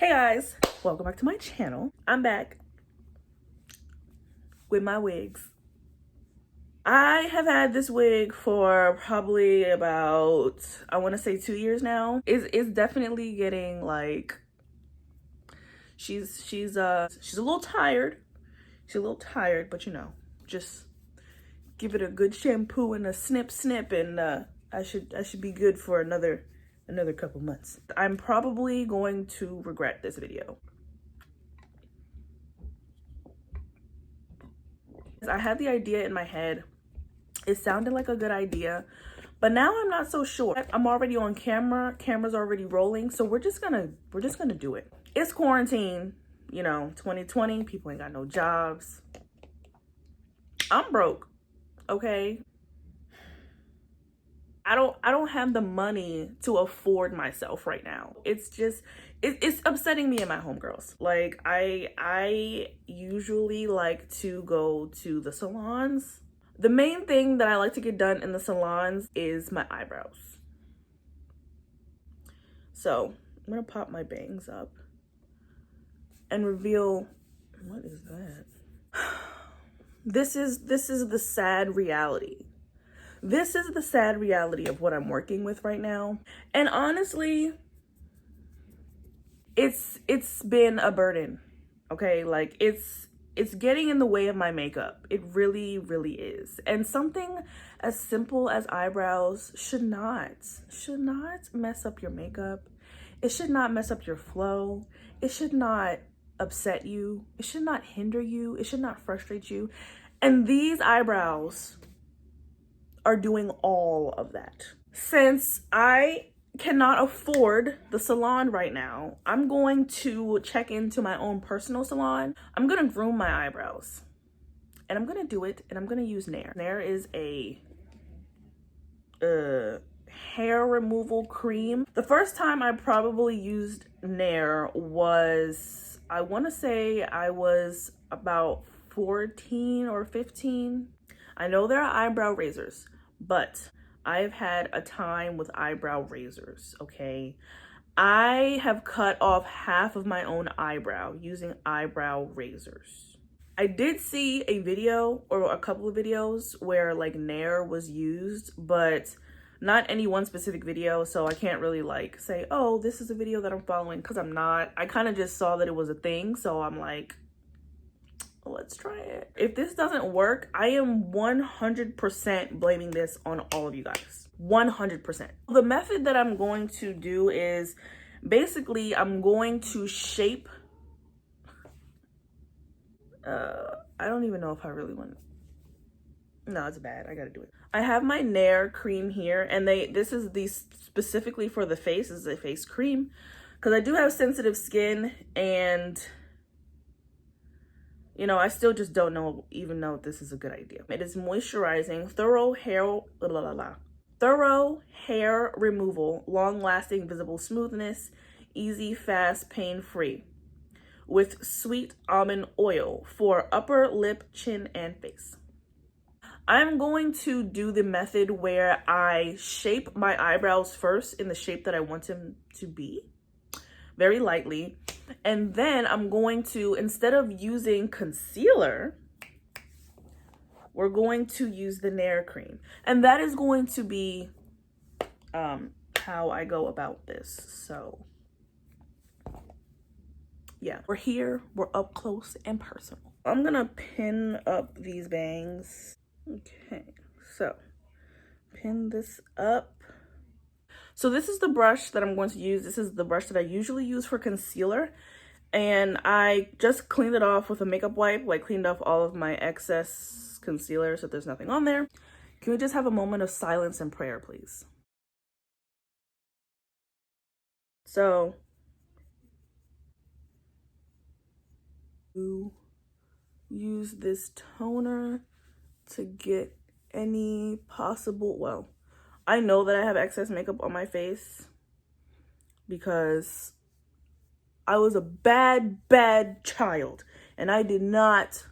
Hey guys, welcome back to my channel. I'm back with my wigs. I have had this wig for probably about, I want to say 2 years now. It's definitely getting like, she's a little tired. She's a little tired, but you know, just give it a good shampoo and a snip and I should be good for another couple months. I'm probably going to regret this video. I had the idea in my head. It sounded like a good idea, but now I'm not so sure. I'm already on camera. Camera's already rolling, so we're just gonna do it. It's quarantine, you know, 2020. People ain't got no jobs. I'm broke, okay? I don't have the money to afford myself right now. It's just, it's upsetting me and my homegirls. Like, I usually like to go to the salons. The main thing that I like to get done in the salons is my eyebrows. So I'm gonna pop my bangs up and reveal, what is that? This is the sad reality. This is the sad reality of what I'm working with right now. And honestly, it's been a burden, okay? Like, it's getting in the way of my makeup. It really is. And something as simple as eyebrows should not mess up your makeup. It should not mess up your flow. It should not upset you. It should not hinder you. It should not frustrate you. And these eyebrows are doing all of that. Since I cannot afford the salon right now, I'm going to check into my own personal salon. I'm gonna groom my eyebrows, and I'm gonna do it, and I'm gonna use Nair. Nair is a hair removal cream. The first time I probably used Nair was, I want to say I was about 14 or 15. I know there are eyebrow razors, but I've had a time with eyebrow razors, okay? I have cut off half of my own eyebrow using eyebrow razors. I did see a video or a couple of videos where like Nair was used, but not any one specific video, so I can't really like say, oh, this is a video that I'm following, because I'm not. I kind of just saw that it was a thing, so I'm like, let's try it. If this doesn't work, I am 100% blaming this on all of you guys. 100%. The method that I'm going to do is basically I'm going to shape. I don't even know if I really want to. No, it's bad. I gotta do it. I have my Nair cream here, and this is specifically for the face. This is a face cream because I do have sensitive skin, and you know, I still just don't even know if this is a good idea. It is moisturizing, thorough hair removal, long-lasting visible smoothness, easy, fast, pain-free, with sweet almond oil for upper lip, chin, and face. I'm going to do the method where I shape my eyebrows first in the shape that I want them to be, very lightly. And then I'm going to, instead of using concealer, we're going to use the Nair cream. And that is going to be how I go about this. So yeah, we're here, we're up close and personal. I'm gonna pin up these bangs. Okay, so pin this up. So this is the brush that I'm going to use. This is the brush that I usually use for concealer. And I just cleaned it off with a makeup wipe, like cleaned off all of my excess concealer so there's nothing on there. Can we just have a moment of silence and prayer, please? So, use this toner to get any possible, well, I know that I have excess makeup on my face because I was a bad child and I did not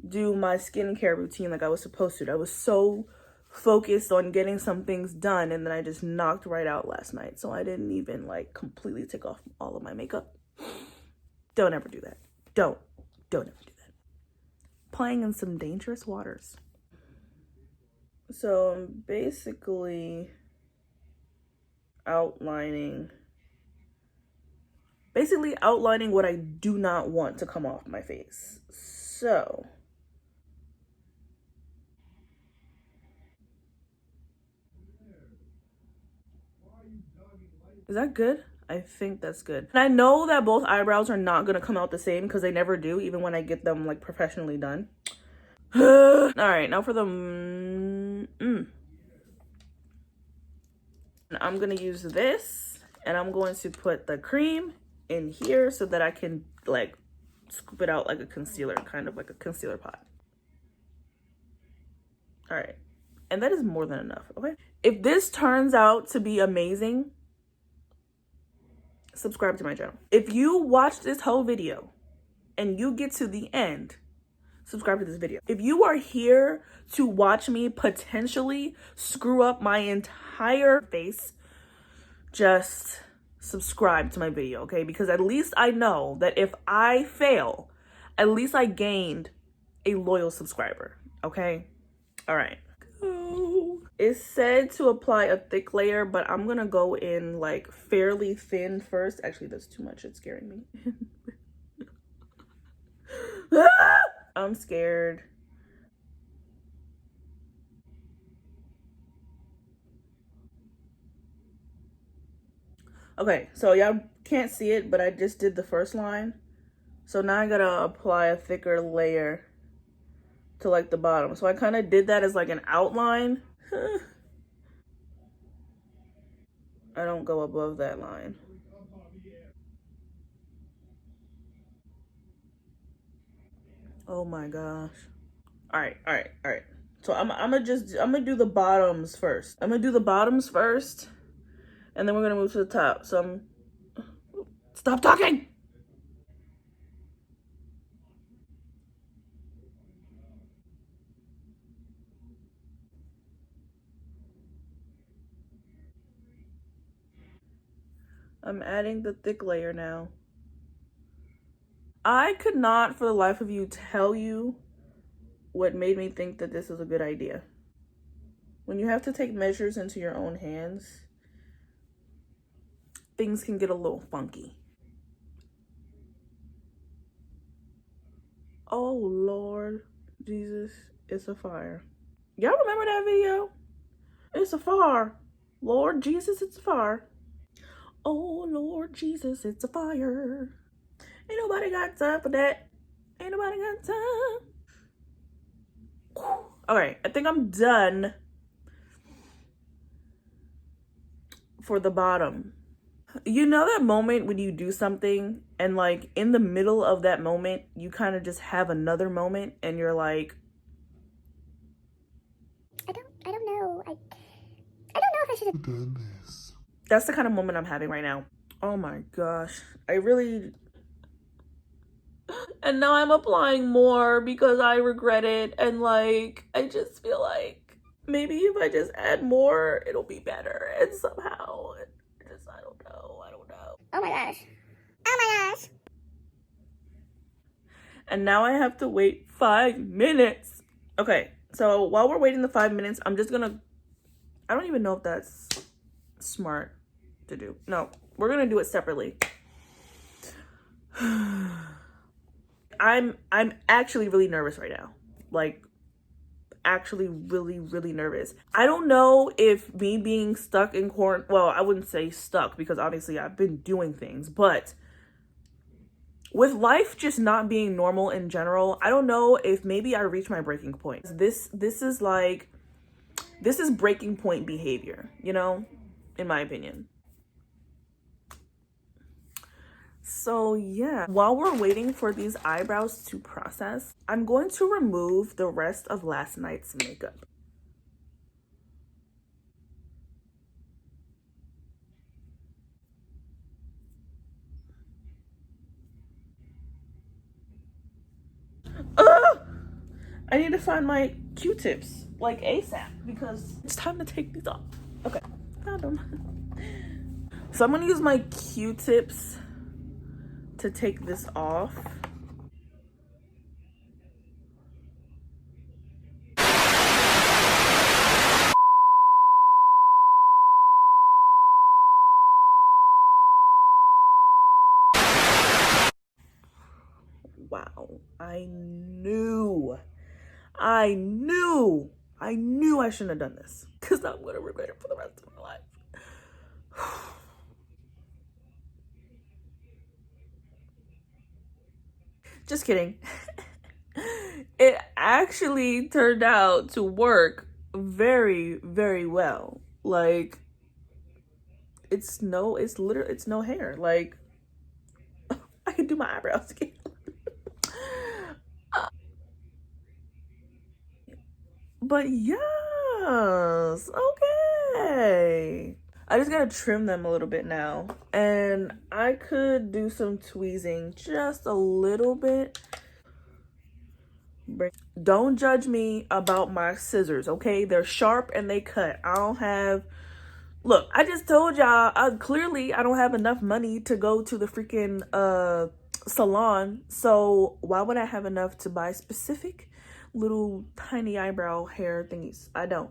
do my skincare routine like I was supposed to. I was so focused on getting some things done, and then I just knocked right out last night. So I didn't even like completely take off all of my makeup. Don't ever do that. Don't ever do that. Playing in some dangerous waters. So I'm basically outlining what I do not want to come off my face. So is that good? I think that's good. And I know that both eyebrows are not gonna come out the same because they never do, even when I get them like professionally done. All right, now for the I'm gonna use this, and I'm going to put the cream in here so that I can like scoop it out like a concealer, kind of like a concealer pot. All right, and that is more than enough. Okay, if this turns out to be amazing, subscribe to my channel. If you watch this whole video and you get to the end, subscribe to this video. If you are here to watch me potentially screw up my entire face, just subscribe to my video, okay? Because at least I know that if I fail, at least I gained a loyal subscriber, okay? All right. It's said to apply a thick layer, but I'm gonna go in like fairly thin first. Actually, that's too much. It's scaring me. I'm scared. Okay, so y'all can't see it, but I just did the first line. So now I gotta apply a thicker layer to like the bottom. So I kind of did that as like an outline. I don't go above that line. Oh my gosh. All right. So I'm gonna do the bottoms first. I'm gonna do the bottoms first, and then we're gonna move to the top. So stop talking. I'm adding the thick layer now. I could not for the life of you tell you what made me think that this is a good idea. When you have to take measures into your own hands, things can get a little funky. Oh Lord Jesus, it's a fire. Y'all remember that video? It's a fire. Lord Jesus, it's a fire. Oh Lord Jesus, it's a fire. Ain't nobody got time for that. Ain't nobody got time. All right, I think I'm done for the bottom. You know that moment when you do something and like in the middle of that moment, you kind of just have another moment and you're like, I don't know. I don't know if I should have done this. That's the kind of moment I'm having right now. Oh my gosh. I really... And now I'm applying more because I regret it. And like, I just feel like maybe if I just add more, it'll be better. And somehow, I don't know. Oh my gosh. Oh my gosh. And now I have to wait 5 minutes. Okay, so while we're waiting the 5 minutes, I'm just gonna... I don't even know if that's smart to do. No, we're gonna do it separately. I'm actually really nervous right now. Like, actually really nervous. I don't know if me being stuck in quarantine, well, I wouldn't say stuck because obviously I've been doing things, but with life just not being normal in general, I don't know if maybe I reached my breaking point. This is breaking point behavior, you know, in my opinion. So yeah, while we're waiting for these eyebrows to process, I'm going to remove the rest of last night's makeup. I need to find my Q-tips. like ASAP because it's time to take these off. Okay, found them. So I'm gonna use my Q-tips to take this off. Wow, I knew I shouldn't have done this because I'm gonna regret it for the rest of my life. Just kidding. It actually turned out to work very, very well. Like, it's no hair. Like, I can do my eyebrows again. But yes, okay. I just gotta trim them a little bit now. And I could do some tweezing just a little bit. Don't judge me about my scissors, okay? They're sharp and they cut. I don't have... Look, I just told y'all, clearly I don't have enough money to go to the freaking salon. So why would I have enough to buy specific little tiny eyebrow hair thingies? I don't.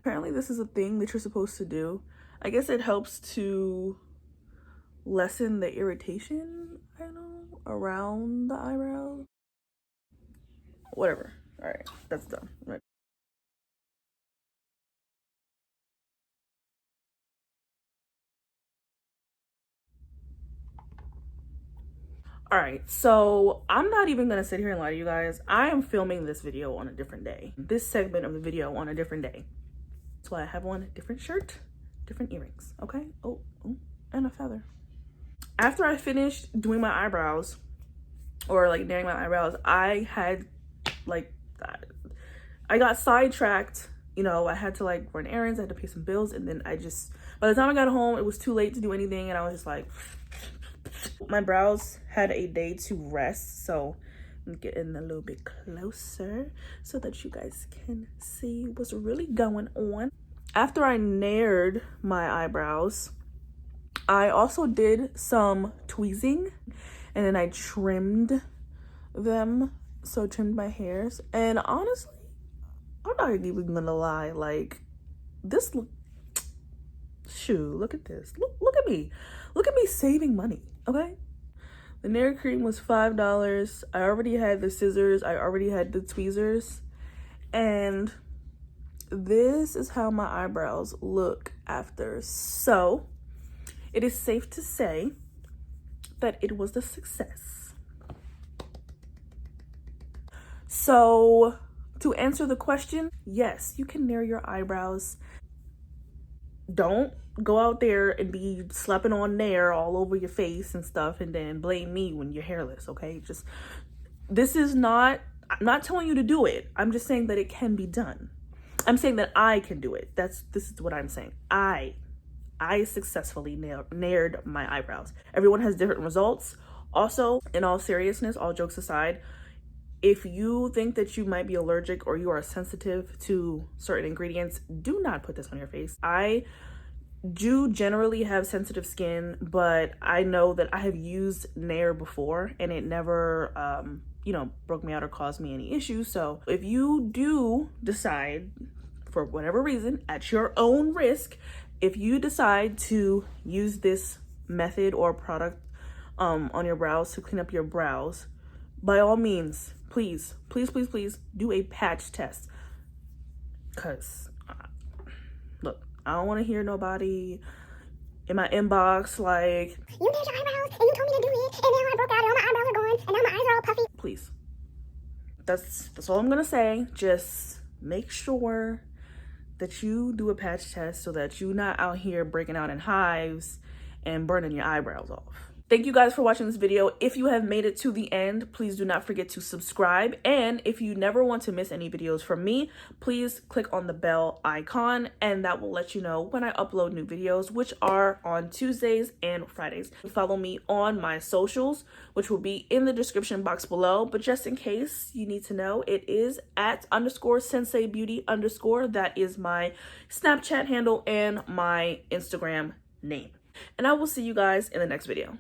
Apparently this is a thing that you're supposed to do. I guess it helps to lessen the irritation, I don't know, around the eyebrows. Whatever. All right, that's done. Right. All right, so I'm not even gonna sit here and lie to you guys. I am filming this video on a different day. This segment of the video on a different day. That's why I have on a different shirt, different earrings, okay? Oh, and a feather. After I finished doing my eyebrows, or like doing my eyebrows, I had like, I got sidetracked. You know, I had to like run errands, I had to pay some bills, and then by the time I got home, it was too late to do anything, and I was just like, my brows had a day to rest, so I'm getting a little bit closer so that you guys can see what's really going on. After I naired my eyebrows, I also did some tweezing, and then I trimmed them, so trimmed my hairs. And honestly, I'm not even gonna lie, like, this look, shoot, look at this, look at me saving money, okay? The Nair cream was $5. I already had the scissors, I already had the tweezers, and this is how my eyebrows look after. So it is safe to say that it was a success. So to answer the question, yes, you can nair your eyebrows. Don't go out there and be slapping on Nair all over your face and stuff and then blame me when you're hairless, okay? Just, this is not, I'm not telling you to do it. I'm just saying that it can be done. I'm saying that I can do it. This is what I'm saying. I successfully naired my eyebrows. Everyone has different results. Also, in all seriousness, all jokes aside, if you think that you might be allergic or you are sensitive to certain ingredients, do not put this on your face. I do generally have sensitive skin, but I know that I have used Nair before and it never, you know, broke me out or caused me any issues. So if you do decide, for whatever reason, at your own risk, if you decide to use this method or product on your brows to clean up your brows, by all means, please do a patch test. Because, look, I don't want to hear nobody in my inbox like, you did your eyebrows and you told me to do it, and now I broke out and all my eyebrows are gone and now my eyes are all puffy. Please. That's all I'm going to say. Just make sure that you do a patch test so that you're not out here breaking out in hives and burning your eyebrows off. Thank you guys for watching this video. If you have made it to the end, please do not forget to subscribe. And if you never want to miss any videos from me, please click on the bell icon and that will let you know when I upload new videos, which are on Tuesdays and Fridays. Follow me on my socials, which will be in the description box below. But just in case you need to know, it is @_SenseiBeauty_. That is my Snapchat handle and my Instagram name. And I will see you guys in the next video.